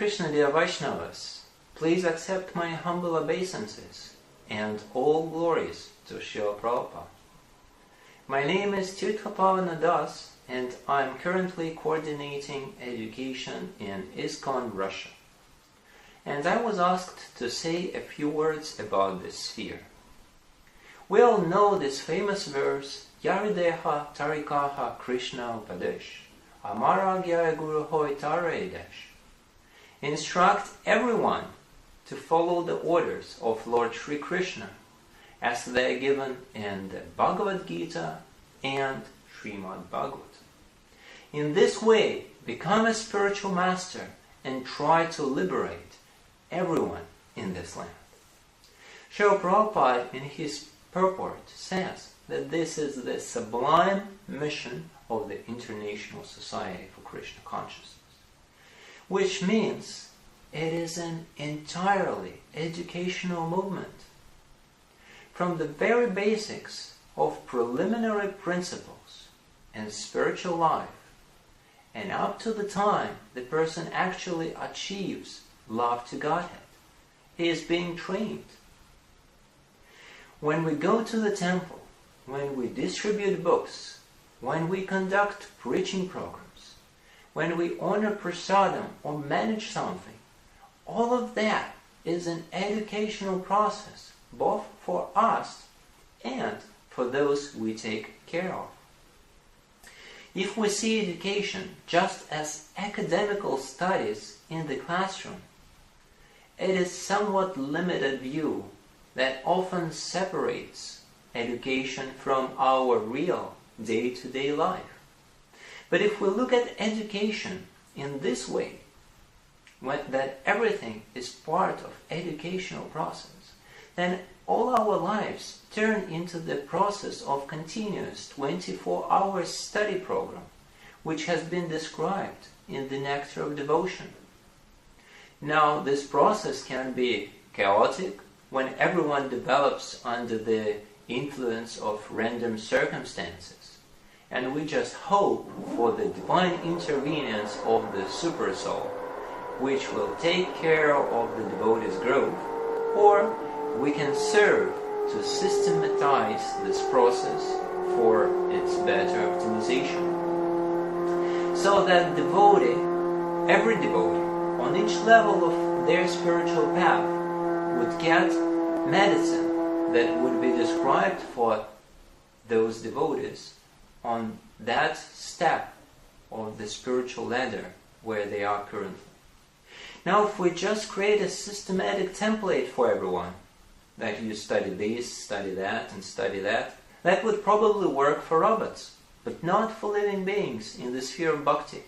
Krishna, dear Vaishnavas, please accept my humble obeisances and all glories to Srila Prabhupada. My name is Tirthapavana Das, and I am currently coordinating education in ISKCON, Russia. And I was asked to say a few words about this sphere. We all know this famous verse, Yarideha Tarikaha Krishna Upadesh, Amara Gyaya Guru Hoy Taredesh. Instruct everyone to follow the orders of Lord Sri Krishna as they are given in the Bhagavad Gita and Srimad Bhagavatam. In this way, become a spiritual master and try to liberate everyone in this land. Srila Prabhupada in his purport says that this is the sublime mission of the International Society for Krishna Consciousness, which means it is an entirely educational movement. From the very basics of preliminary principles in spiritual life and up to the time the person actually achieves love to Godhead, he is being trained. When we go to the temple, when we distribute books, when we conduct preaching programs, when we honor prasadam or manage something, all of that is an educational process, both for us and for those we take care of. If we see education just as academical studies in the classroom, it is somewhat limited view that often separates education from our real day-to-day life. But if we look at education in this way, that everything is part of educational process, then all our lives turn into the process of continuous 24-hour study program, which has been described in the Nectar of Devotion. Now, this process can be chaotic when everyone develops under the influence of random circumstances, and we just hope for the divine intervenience of the Super Soul, which will take care of the devotee's growth, or we can serve to systematize this process for its better optimization. So that every devotee, on each level of their spiritual path, would get medicine that would be described for those devotees on that step of the spiritual ladder where they are currently. Now, if we just create a systematic template for everyone, that you study this, study that, and study that, that would probably work for robots, but not for living beings in the sphere of bhakti.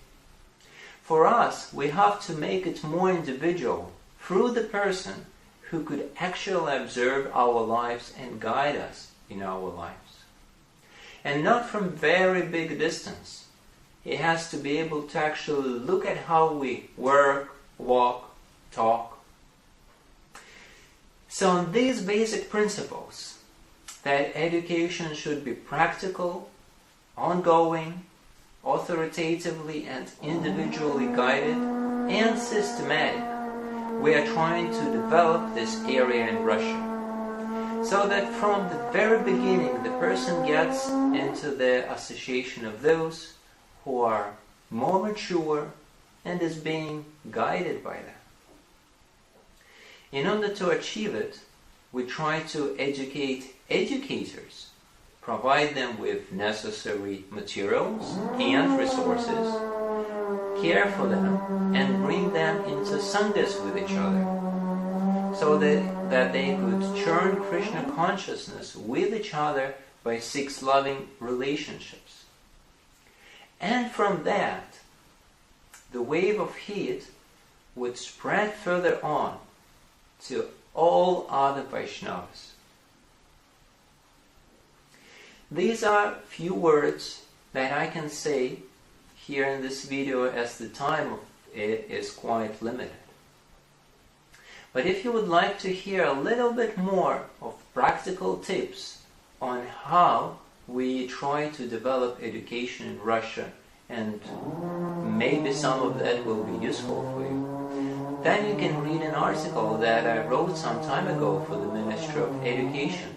For us, we have to make it more individual through the person who could actually observe our lives and guide us in our lives. And not from very big distance. He has to be able to actually look at how we work, walk, talk. So on these basic principles, that education should be practical, ongoing, authoritatively and individually guided, and systematic, we are trying to develop this area in Russia. So that from the very beginning the person gets into the association of those who are more mature and is being guided by that. In order to achieve it, we try to educate educators, provide them with necessary materials and resources, care for them, and bring them into sanghas with each other, so that they could churn Krishna consciousness with each other by 6 loving relationships. And from that, the wave of heat would spread further on to all other Vaishnavas. These are few words that I can say here in this video, as the time of it is quite limited. But if you would like to hear a little bit more of practical tips on how we try to develop education in Russia, and maybe some of that will be useful for you, then you can read an article that I wrote some time ago for the Ministry of Education.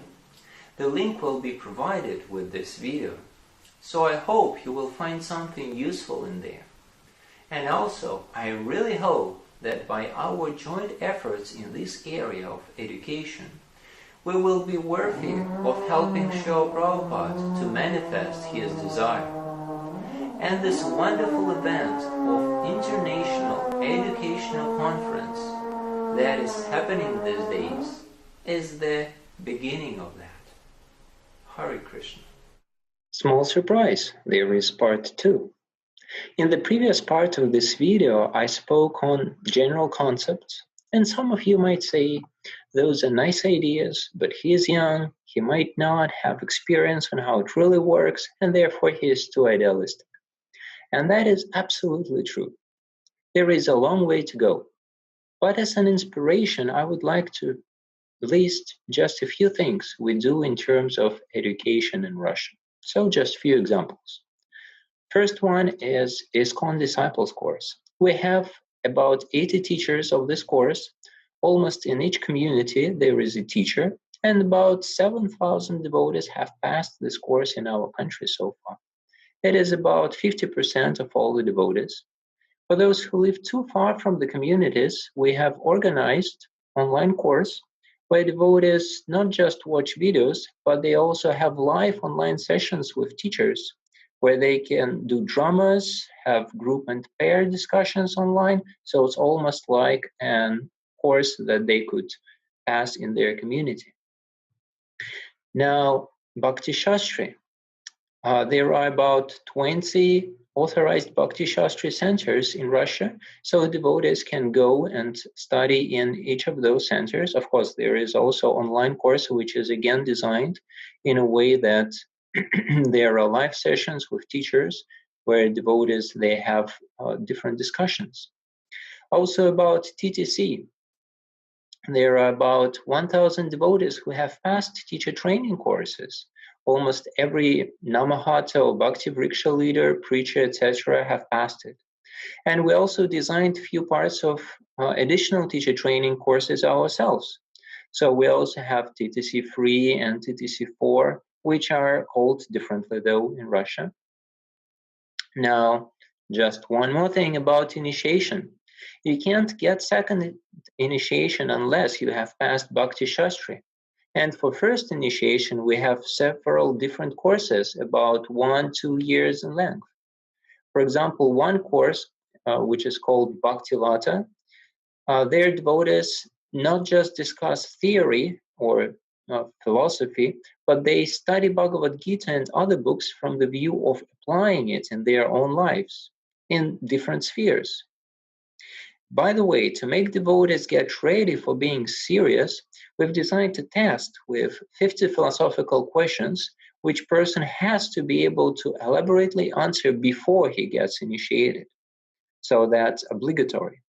The link will be provided with this video. So I hope you will find something useful in there. And also, I really hope that by our joint efforts in this area of education, we will be worthy of helping Srila Prabhupada to manifest his desire. And this wonderful event of International Educational Conference that is happening these days is the beginning of that. Hare Krishna. Small surprise, there is part 2. In the previous part of this video, I spoke on general concepts, and some of you might say, those are nice ideas, but he is young, he might not have experience on how it really works, and therefore he is too idealistic. And that is absolutely true. There is a long way to go. But as an inspiration, I would like to list just a few things we do in terms of education in Russia. So just a few examples. First one is ISKCON Disciples course. We have about 80 teachers of this course. Almost in each community there is a teacher, and about 7,000 devotees have passed this course in our country so far. It is about 50% of all the devotees. For those who live too far from the communities, we have organized online course where devotees not just watch videos, but they also have live online sessions with teachers where they can do dramas, have group and pair discussions online. So it's almost like a course that they could pass in their community. Now, Bhakti Shastri. There are about 20 authorized Bhakti Shastri centers in Russia, so devotees can go and study in each of those centers. Of course, there is also online course, which is again designed in a way that there are live sessions with teachers where devotees, they have different discussions. Also about TTC, there are about 1,000 devotees who have passed teacher training courses. Almost every Namahata or Bhakti Vriksha leader, preacher, etc. have passed it. And we also designed a few parts of additional teacher training courses ourselves. So we also have TTC 3 and TTC 4, which are called differently though in Russia. Now, just one more thing about initiation. You can't get second initiation unless you have passed Bhakti Shastri. And for first initiation, we have several different courses, about 1-2 years in length. For example, one course, which is called Bhakti-lata, their devotees not just discuss theory or philosophy, but they study Bhagavad Gita and other books from the view of applying it in their own lives in different spheres. By the way, to make devotees get ready for being serious, we've designed a test with 50 philosophical questions, which person has to be able to elaborately answer before he gets initiated. So that's obligatory.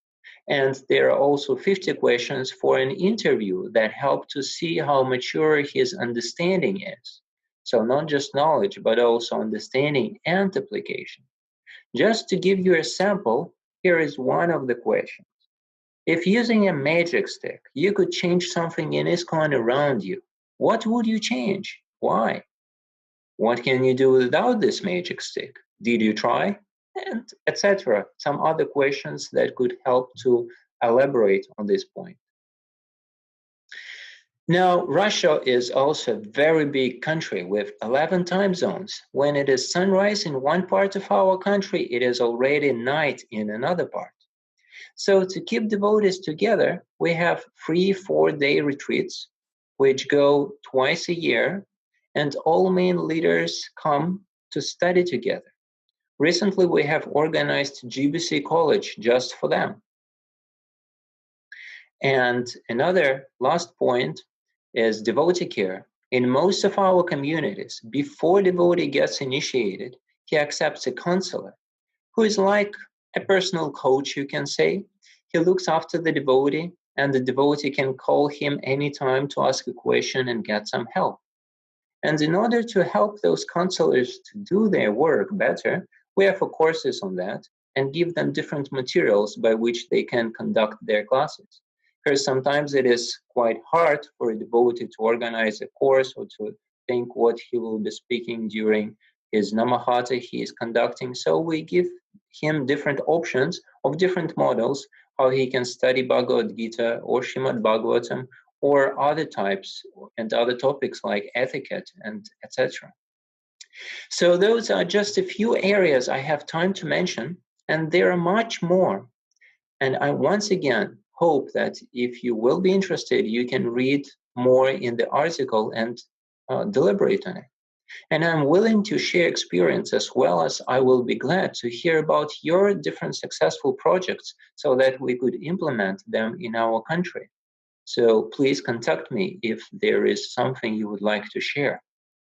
And there are also 50 questions for an interview that help to see how mature his understanding is. So not just knowledge, but also understanding and application. Just to give you a sample, here is one of the questions. If using a magic stick, you could change something in ISKCON around you, what would you change? Why? What can you do without this magic stick? Did you try? And etc. Some other questions that could help to elaborate on this point. Now, Russia is also a very big country with 11 time zones. When it is sunrise in one part of our country, it is already night in another part. So to keep devotees together, we have 3 4-day retreats, which go twice a year, and all main leaders come to study together. Recently, we have organized GBC College just for them. And another last point is devotee care. In most of our communities, before devotee gets initiated, he accepts a counselor who is like a personal coach, you can say. He looks after the devotee, and the devotee can call him anytime to ask a question and get some help. And in order to help those counselors to do their work better, we have courses on that. and give them different materials by which they can conduct their classes. Because sometimes it is quite hard for a devotee to organize a course or to think what he will be speaking during his Namahata he is conducting. So we give him different options of different models, how he can study Bhagavad Gita or Srimad Bhagavatam or other types and other topics like etiquette and etc. So those are just a few areas I have time to mention, and there are much more. And I once again hope that if you will be interested, you can read more in the article and deliberate on it. And I'm willing to share experience as well as I will be glad to hear about your different successful projects so that we could implement them in our country. So please contact me if there is something you would like to share.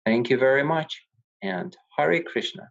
Thank you very much, and Hare Krishna.